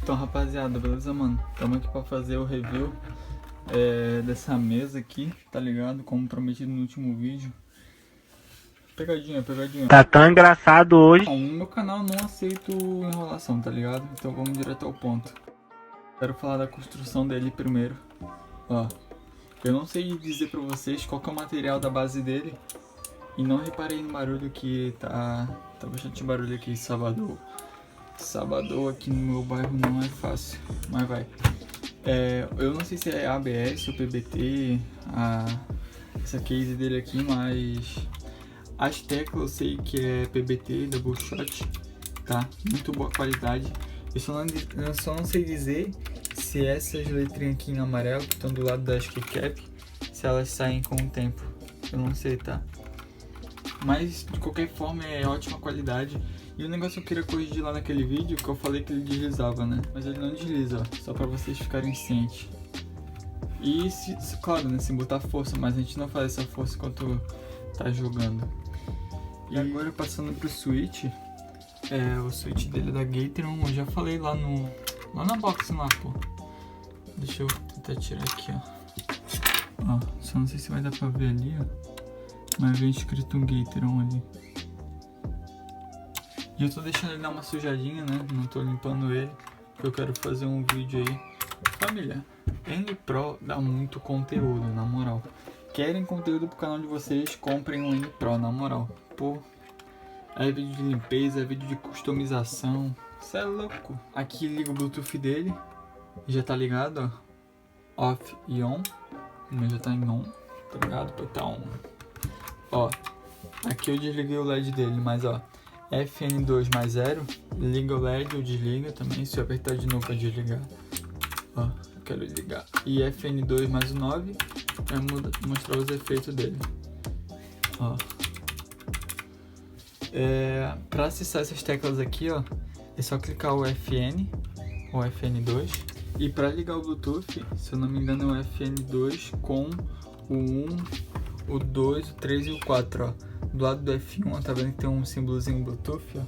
Então, rapaziada, beleza, mano? Estamos aqui pra fazer o review dessa mesa aqui, tá ligado? Como prometido no último vídeo. Pegadinha. Tá tão engraçado hoje. Bom, no meu canal não aceito enrolação, tá ligado? Então vamos direto ao ponto. Quero falar da construção dele primeiro. Ó, eu não sei dizer pra vocês qual que é o material da base dele. E não reparei no barulho que tá bastante barulho aqui em Salvador. Salvador aqui no meu bairro não é fácil, mas vai. Eu não sei se é ABS ou PBT, essa case dele aqui, mas as teclas eu sei que é PBT, double shot, tá? Muito boa qualidade. Eu só não sei dizer se essas letrinhas aqui em amarelo que estão do lado das keycap, se elas saem com o tempo. Eu não sei, tá? Mas de qualquer forma é ótima qualidade. E o negócio que eu queria corrigir lá naquele vídeo, que eu falei que ele deslizava, né? Mas ele não desliza, ó, só pra vocês ficarem cientes. E claro, né, sem botar força, mas a gente não faz essa força enquanto tá jogando. E agora passando pro switch, o switch dele é da Gateron, eu já falei lá na box lá, pô. Deixa eu tentar tirar aqui, ó. Só não sei se vai dar pra ver ali, ó. Mas vem escrito um Gateron ali. E eu tô deixando ele dar uma sujadinha, né? Não tô limpando ele, porque eu quero fazer um vídeo aí. Família, N-Pro dá muito conteúdo, na moral. Querem conteúdo pro canal de vocês? Comprem um N-Pro, na moral. Pô, é vídeo de limpeza, é vídeo de customização. Cê é louco. Aqui liga o Bluetooth dele. Já tá ligado, ó. Off e on. O meu já tá em on, tá ligado? Pô, tá on. Ó, aqui eu desliguei o LED dele, mas ó, FN2 mais 0, liga o LED ou desliga também, se eu apertar de novo para desligar. Ó, eu quero ligar. E FN2 mais o 9 vai mostrar os efeitos dele. Ó. Para acessar essas teclas aqui, ó, é só clicar o FN ou FN2. E para ligar o Bluetooth, se eu não me engano é o FN2 com o 1, o 2, o 3 e o 4, ó. Do lado do F1, ó, tá vendo que tem um símbolozinho Bluetooth, ó.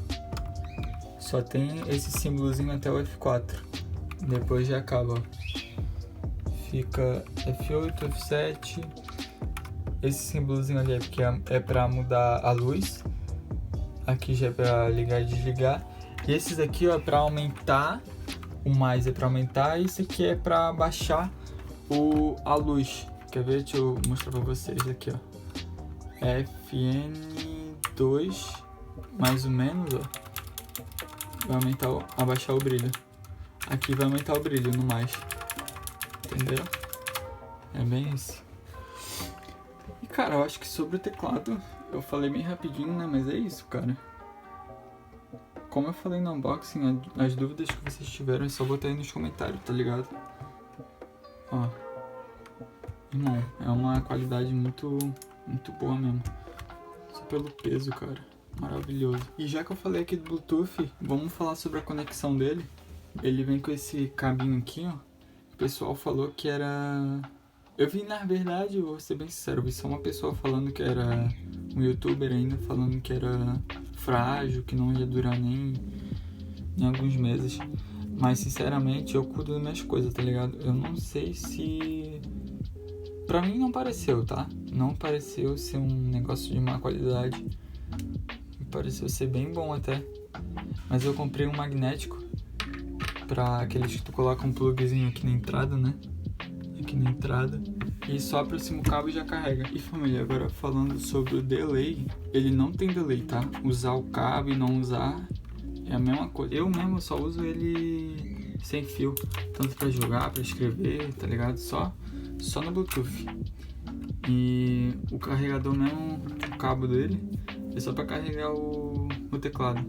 Só tem esse símbolozinho até o F4. Depois já acaba, ó. Fica F8, F7. Esse símbolozinho ali é porque é pra mudar a luz. Aqui já é pra ligar e desligar. E esses aqui, ó, é pra aumentar. O mais é pra aumentar. E esse aqui é pra baixar a luz. Quer ver? Deixa eu mostrar pra vocês aqui, ó. FN2 mais ou menos, ó, vai abaixar o brilho. Aqui vai aumentar o brilho no mais, entendeu? É bem isso. E cara, eu acho que sobre o teclado eu falei bem rapidinho, né? Mas é isso, cara. Como eu falei no unboxing, as dúvidas que vocês tiveram é só botar aí nos comentários, tá ligado? Ó, irmão, é uma qualidade muito boa mesmo. Só pelo peso, cara. Maravilhoso. E já que eu falei aqui do Bluetooth, vamos falar sobre a conexão dele. Ele vem com esse cabinho aqui, ó. O pessoal falou que era... Eu vi, na verdade, eu vou ser bem sincero, eu vi só uma pessoa falando que era um youtuber ainda, falando que era frágil, que não ia durar nem alguns meses. Mas, sinceramente, eu cuido das minhas coisas, tá ligado? Eu não sei se... Pra mim não pareceu, tá? Não pareceu ser um negócio de má qualidade. Me pareceu ser bem bom até. Mas eu comprei um magnético pra aqueles que tu coloca um plugzinho aqui na entrada, né? Aqui na entrada. E só aproxima o cabo e já carrega. E família, agora falando sobre o delay, ele não tem delay, tá? Usar o cabo e não usar é a mesma coisa. Eu mesmo só uso ele sem fio. Tanto pra jogar, pra escrever, tá ligado? Só no Bluetooth. E o carregador mesmo, o cabo dele, é só pra carregar o teclado.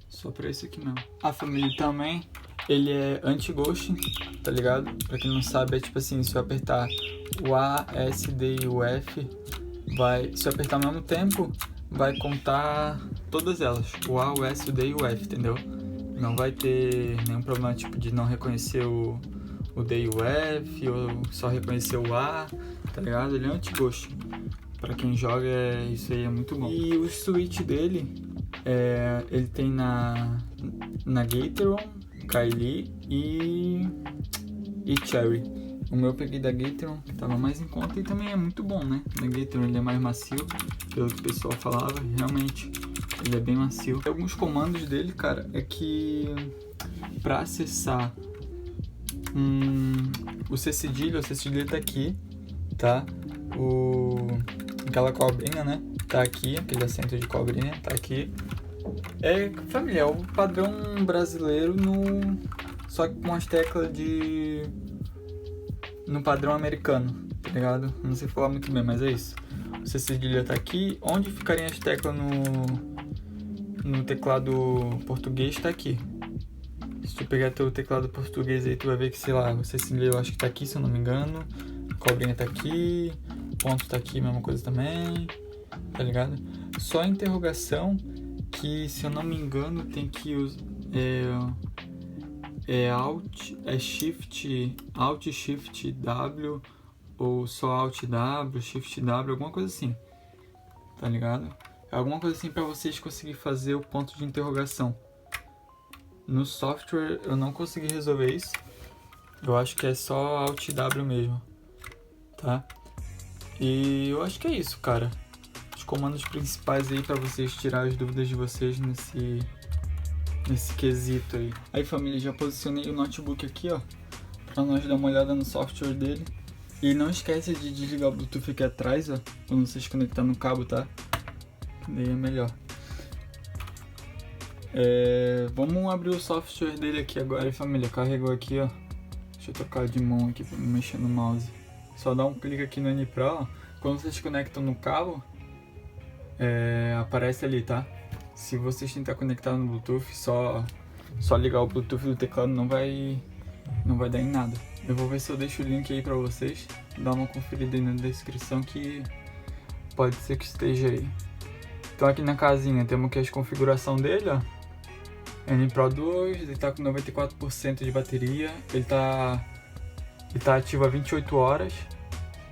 Só pra isso aqui mesmo. A família também, ele é anti-ghosting, tá ligado? Pra quem não sabe, é tipo assim, se eu apertar o A, S, D e o F, se eu apertar ao mesmo tempo, vai contar todas elas. O A, o S, o D e o F, entendeu? Não vai ter nenhum problema tipo de não reconhecer o D e o F, ou só reconhecer o A, tá ligado? Ele é anti-ghost. Pra quem joga, isso aí é muito bom. E o switch dele, ele tem na Gateron, Kylie e Cherry. O meu eu peguei da Gateron, que tava mais em conta e também é muito bom, né? Da Gateron ele é mais macio, pelo que o pessoal falava, realmente ele é bem macio. E alguns comandos dele, cara, é que pra acessar o C-cedilha tá aqui, tá? Aquela cobrinha, né? Tá aqui, aquele assento de cobrinha, tá aqui. Família, é o padrão brasileiro só que com as teclas no padrão americano, tá ligado? Não sei falar muito bem, mas é isso. O C-cedilha tá aqui. Onde ficariam as teclas no teclado português tá aqui. Se tu pegar teu teclado português aí, tu vai ver que, sei lá, o C-cedilha eu acho que tá aqui, se eu não me engano. Cobrinha tá aqui. Ponto tá aqui, mesma coisa também. Tá ligado? Só a interrogação que, se eu não me engano, tem que usar... Alt, Shift, W, ou só Alt W, Shift W, alguma coisa assim, tá ligado? É alguma coisa assim pra vocês conseguirem fazer o ponto de interrogação. No software eu não consegui resolver isso, eu acho que é só Alt W mesmo, tá? E eu acho que é isso, cara. Os comandos principais aí pra vocês tirar as dúvidas de vocês nesse quesito aí. Aí, família, já posicionei o notebook aqui, ó, pra nós dar uma olhada no software dele. E não esquece de desligar o Bluetooth aqui atrás, ó, quando vocês conectar no cabo, tá? Daí é melhor. Vamos abrir o software dele aqui agora, família. Carregou aqui, ó. Deixa eu tocar de mão aqui pra não mexer no mouse. Só dá um clique aqui no NPRO, ó. Quando vocês conectam no cabo, aparece ali, tá? Se vocês tentar conectar no Bluetooth, só ligar o Bluetooth do teclado não vai dar em nada. Eu vou ver se eu deixo o link aí pra vocês. Dá uma conferida aí na descrição que pode ser que esteja aí. Então aqui na casinha temos aqui as configurações dele, ó. NPRO 2, ele tá com 94% de bateria. Ele tá ativo há 28 horas,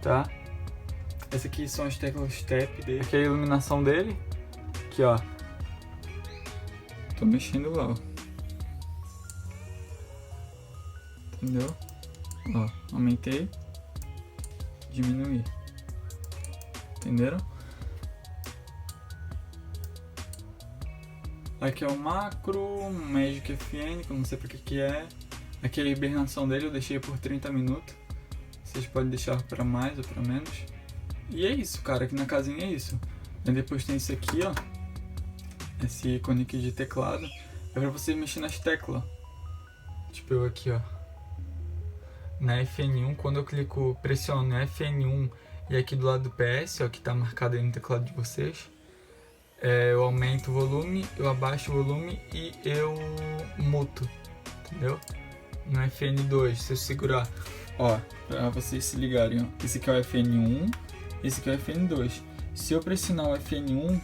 tá? Essas aqui são as teclas step dele. Aqui é a iluminação dele. Aqui, ó. Tô mexendo lá, ó. Entendeu? Ó, aumentei, diminuí. Entenderam? Aqui é o macro, Magic FN, que eu não sei pra que é. Aqui é a hibernação dele, eu deixei por 30 minutos. Vocês podem deixar pra mais ou pra menos. E é isso, cara, aqui na casinha é isso. E depois tem esse aqui, ó. Esse ícone aqui de teclado. É pra você mexer nas teclas. Tipo eu aqui, ó. Na FN1, quando eu clico, pressiono FN1 e aqui do lado do PS, ó, que tá marcado aí no teclado de vocês, eu aumento o volume, eu abaixo o volume e eu muto, entendeu? No FN2, se eu segurar, ó, pra vocês se ligarem, ó, esse aqui é o FN1, esse aqui é o FN2. Se eu pressionar o FN1,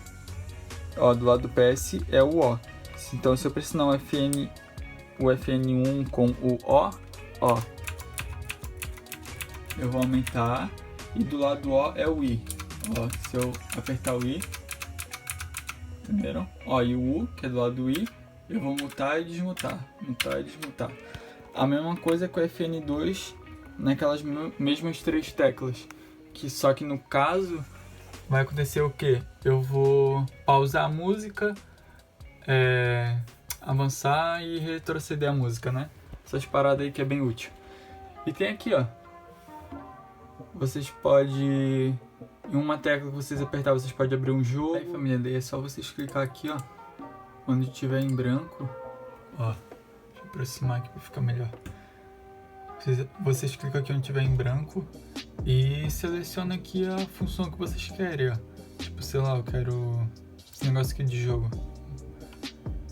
ó, do lado do PS é o O. Então se eu pressionar o FN1 com o O, ó, eu vou aumentar, e do lado do O é o I. Ó, se eu apertar o I, entenderam? Ó, e o U, que é do lado do I, eu vou mutar e desmutar, mutar e desmutar. A mesma coisa com o FN2 naquelas mesmas três teclas, que só que no caso vai acontecer o que? Eu vou pausar a música, avançar e retroceder a música, né? Essas paradas aí que é bem útil. E tem aqui, ó, vocês podem, em uma tecla que vocês apertar, vocês podem abrir um jogo. Aí, família, daí é só vocês clicar aqui, ó, onde tiver em branco, ó, deixa eu aproximar aqui pra ficar melhor. Vocês clicam aqui onde tiver em branco e seleciona aqui a função que vocês querem, ó. Tipo, sei lá, eu quero esse negócio aqui de jogo.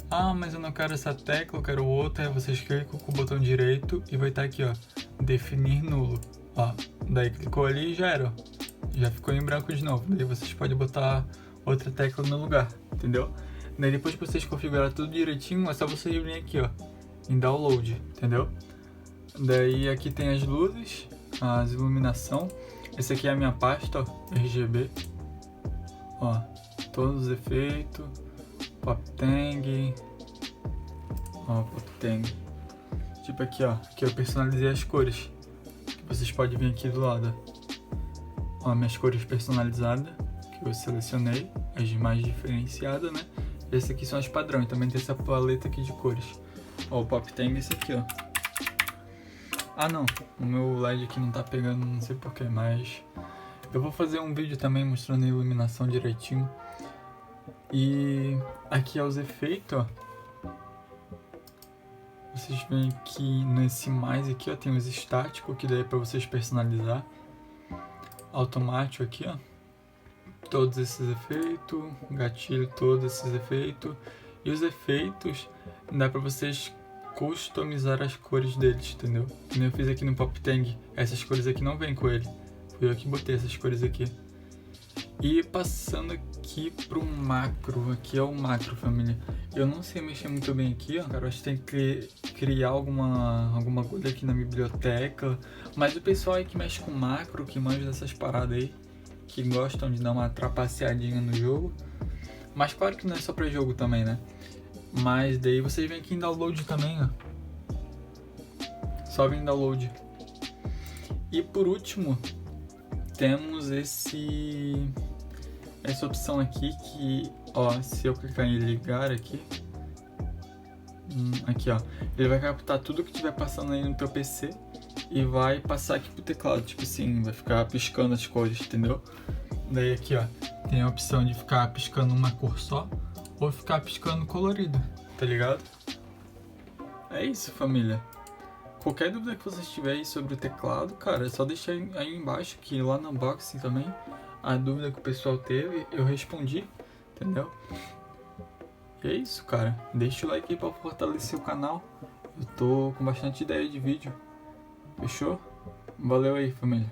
Ah, mas eu não quero essa tecla, eu quero outra. Aí vocês clicam com o botão direito e vai estar aqui, ó, definir nulo. Ó, daí clicou ali e já era, ó. Já ficou em branco de novo. Daí vocês podem botar outra tecla no lugar, entendeu? Daí depois que vocês configurar tudo direitinho, é só vocês virem aqui, ó, em download, entendeu? Daí aqui tem as luzes, as iluminação. Esse aqui é a minha pasta, ó, RGB. Ó, todos os efeitos, Pop Tang, ó, Pop Tang, Tipo aqui, ó, que eu personalizei as cores. Que vocês podem vir aqui do lado. Ó, minhas cores personalizadas, que eu selecionei, as mais diferenciadas, né? Esse aqui são as padrão, e também tem essa paleta aqui de cores. Ó, o Pop Tang é esse aqui, ó. Ah não, o meu LED aqui não tá pegando, não sei porquê, mas eu vou fazer um vídeo também mostrando a iluminação direitinho. E aqui é os efeitos, ó. Vocês veem que nesse mais aqui, ó, tem os estáticos, que daí é pra vocês personalizar. Automático aqui, ó. Todos esses efeitos, gatilho, todos esses efeitos. E os efeitos dá pra vocês customizar as cores deles, entendeu? Como eu fiz aqui no Pop Tang, essas cores aqui não vem com ele. Fui eu que botei essas cores aqui. E passando aqui pro macro, aqui é o macro, família. Eu não sei mexer muito bem aqui, ó. Cara, eu acho que tem que criar alguma coisa aqui na biblioteca. Mas o pessoal aí que mexe com macro, que manja dessas paradas aí, que gostam de dar uma trapaceadinha no jogo. Mas claro que não é só pra jogo também, né? Mas daí vocês vêm aqui em download também, ó. Só vem em download. E por último, temos essa opção aqui que, ó, se eu clicar em ligar aqui, aqui, ó, ele vai captar tudo que estiver passando aí no teu PC e vai passar aqui pro teclado, tipo assim, vai ficar piscando as cores, entendeu? Daí aqui, ó, tem a opção de ficar piscando uma cor só ou ficar piscando colorido, tá ligado? É isso, família. Qualquer dúvida que vocês tiverem sobre o teclado, cara, é só deixar aí embaixo, que lá no unboxing também, a dúvida que o pessoal teve, eu respondi, entendeu? E é isso, cara. Deixa o like aí pra fortalecer o canal. Eu tô com bastante ideia de vídeo. Fechou? Valeu aí, família.